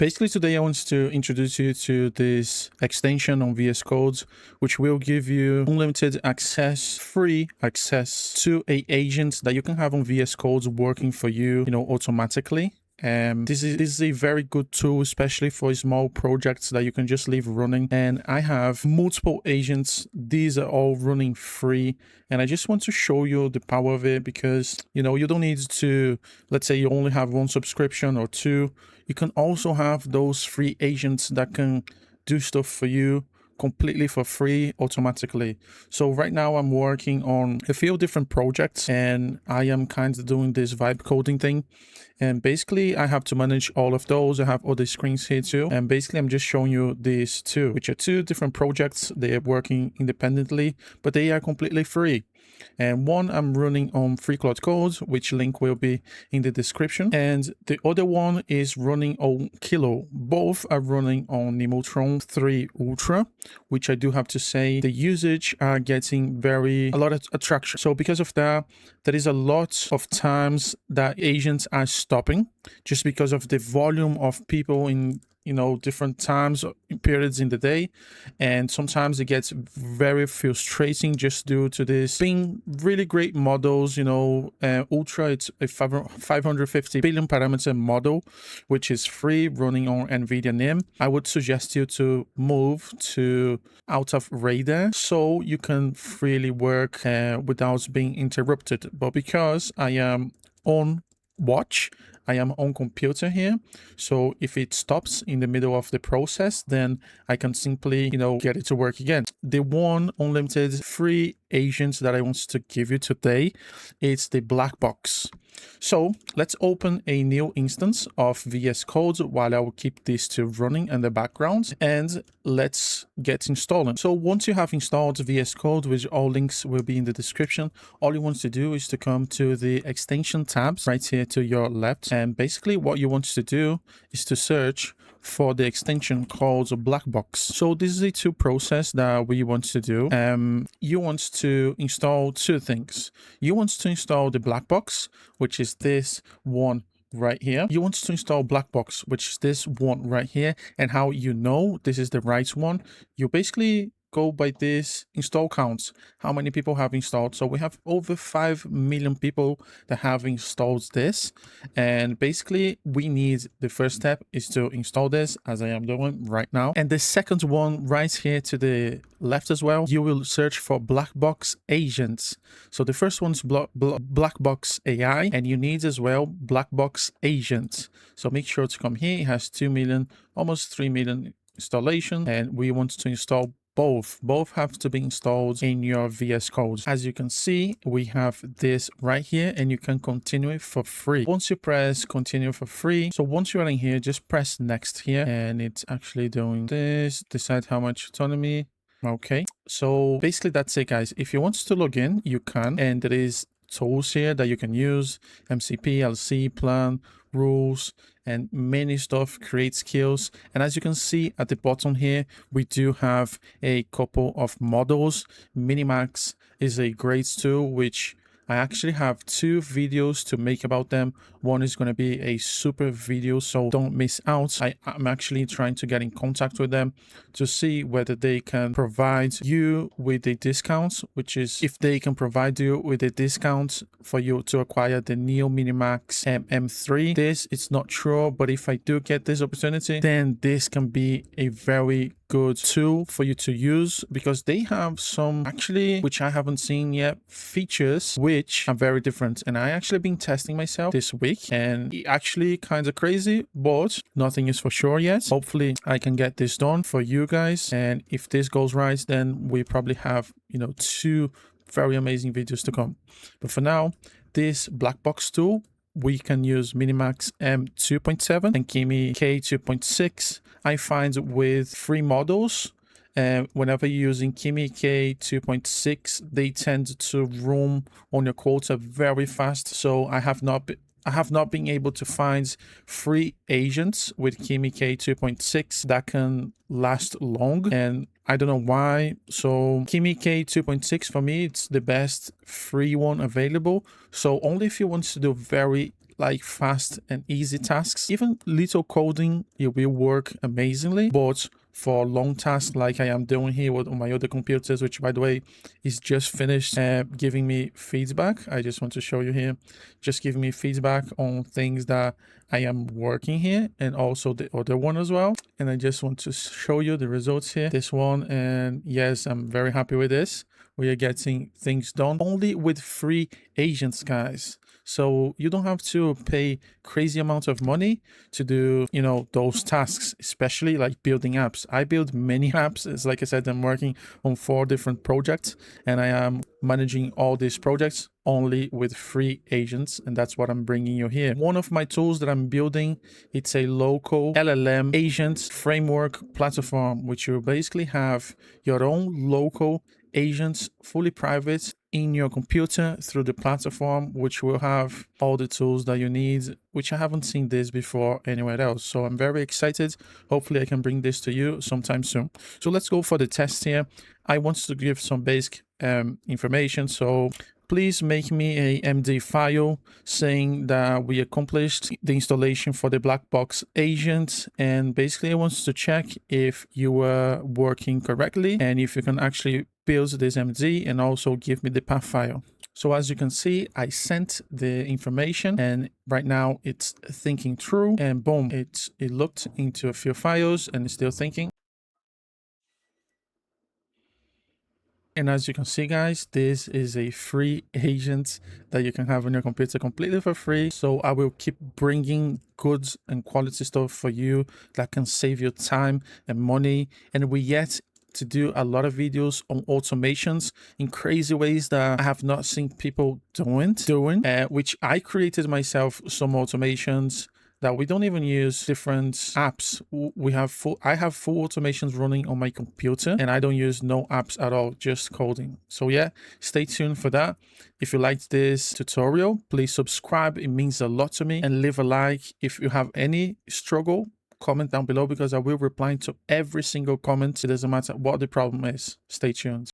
Basically, today I want to introduce you to this extension on VsCode, which will give you unlimited access, free access to a agent that you can have on VsCode working for you, automatically. This is a very good tool, especially for small projects that you can just leave running. And I have multiple agents. These are all running free. And I just want to show you the power of it because, you don't need to, let's say you only have one subscription or two. You can also have those free agents that can do stuff for you completely for free automatically. So right now I'm working on a few different projects and I am kind of doing this vibe coding thing. And basically I have to manage all of those. I have other screens here too. And basically I'm just showing you these two, which are two different projects. They are working independently, but they are completely free. And one I'm running on free cloud code, which link will be in the description. And the other one is running on Kilo. Both are running on Nemotron 3 Ultra, which I do have to say the usage are getting a lot of attraction. So because of that, there is a lot of times that agents are stopping just because of the volume of people in different times periods in the day, and sometimes it gets very frustrating just due to this being really great models. Ultra, it's a 550 billion parameter model which is free, running on Nvidia NIM. I would suggest you to move to out of radar so you can freely work without being interrupted. But because I am on watch, I am on computer here, so if it stops in the middle of the process, then I can simply get it to work again. The one unlimited free agent that I want to give you today is the Blackbox. So let's open a new instance of VsCode while I will keep these two running in the background, and let's get installing. So once you have installed VsCode, which all links will be in the description, all you want to do is to come to the extension tabs right here to your left, and basically what you want to do is to search for the extension called Blackbox. So this is a two process that we want to do. You want to install two things. You want to install the Blackbox, which is this one right here. You want to install Blackbox, which is this one right here. And how you know this is the right one, you basically go by this install counts, how many people have installed. So we have over 5 million people that have installed this, and basically we need, the first step is to install this as I am doing right now. And the second one right here to the left as well, you will search for Blackbox Agent. So the first one's Blackbox AI, and you need as well Blackbox Agent. So make sure to come here. It has 2 million, almost 3 million installation, and we want to install both have to be installed in your VsCode. As you can see, we have this right here, and you can continue it for free. Once you press continue for free, so once you're in here, just press next here, and it's actually doing this. Decide how much autonomy. Okay, so basically that's it, guys. If you want to log in, you can, and there is tools here that you can use: MCP, LC, plan, rules, and many stuff, create skills. And as you can see at the bottom here, we do have a couple of models. MiniMax is a great tool, which I actually have two videos to make about them. One is going to be a super video, so don't miss out. I'm actually trying to get in contact with them to see whether they can provide you with a discount, which is if they can provide you with a discount for you to acquire the Neo MiniMax M3. This it's not sure, but if I do get this opportunity, then this can be a very good tool for you to use, because they have some actually, which I haven't seen yet, features which are very different. And I actually been testing myself this week, and it actually kind of crazy, but nothing is for sure yet. Hopefully I can get this done for you guys, and if this goes right, then we probably have two very amazing videos to come. But for now, this Blackbox tool, we can use MiniMax M2.7 and Kimi K2.6. I find with free models, whenever you're using Kimi K2.6, they tend to roam on your quota very fast. So I have not been able to find free agents with Kimi K2.6 that can last long, and I don't know why. So Kimi K2.6 for me, it's the best free one available. So only if you want to do very like fast and easy tasks, even little coding, it will work amazingly. But for long tasks like I am doing here on my other computers, which by the way is just finished giving me feedback. I just want to show you here, just giving me feedback on things that I am working here, and also the other one as well. And I just want to show you the results here, this one. And yes, I'm very happy with this. We are getting things done only with free agents, guys. So you don't have to pay crazy amounts of money to do, you know, those tasks, especially like building apps. I build many apps. It's like I said, I'm working on 4 different projects, and I am managing all these projects only with free agents, and that's what I'm bringing you here. One of my tools that I'm building, it's a local LLM agent framework platform, which you basically have your own local agents, fully private, in your computer through the platform, which will have all the tools that you need, which I haven't seen this before anywhere else. So I'm very excited. Hopefully I can bring this to you sometime soon. So let's go for the test here. I want to give some basic information. So please make me a MD file saying that we accomplished the installation for the Blackbox Agent. And basically I want to check if you were working correctly and if you can actually build this MD, and also give me the path file. So as you can see, I sent the information, and right now it's thinking through, and boom, it looked into a few files and it's still thinking. And as you can see, guys, this is a free agent that you can have on your computer completely for free. So I will keep bringing good and quality stuff for you that can save you time and money. And we yet to do a lot of videos on automations in crazy ways that I have not seen people doing, which I created myself, some automations that we don't even use different apps. I have full automations running on my computer, and I don't use no apps at all, just coding. So yeah, stay tuned for that. If you liked this tutorial, please subscribe. It means a lot to me, and leave a like. If you have any struggle, comment down below, because I will reply to every single comment. It doesn't matter what the problem is. Stay tuned.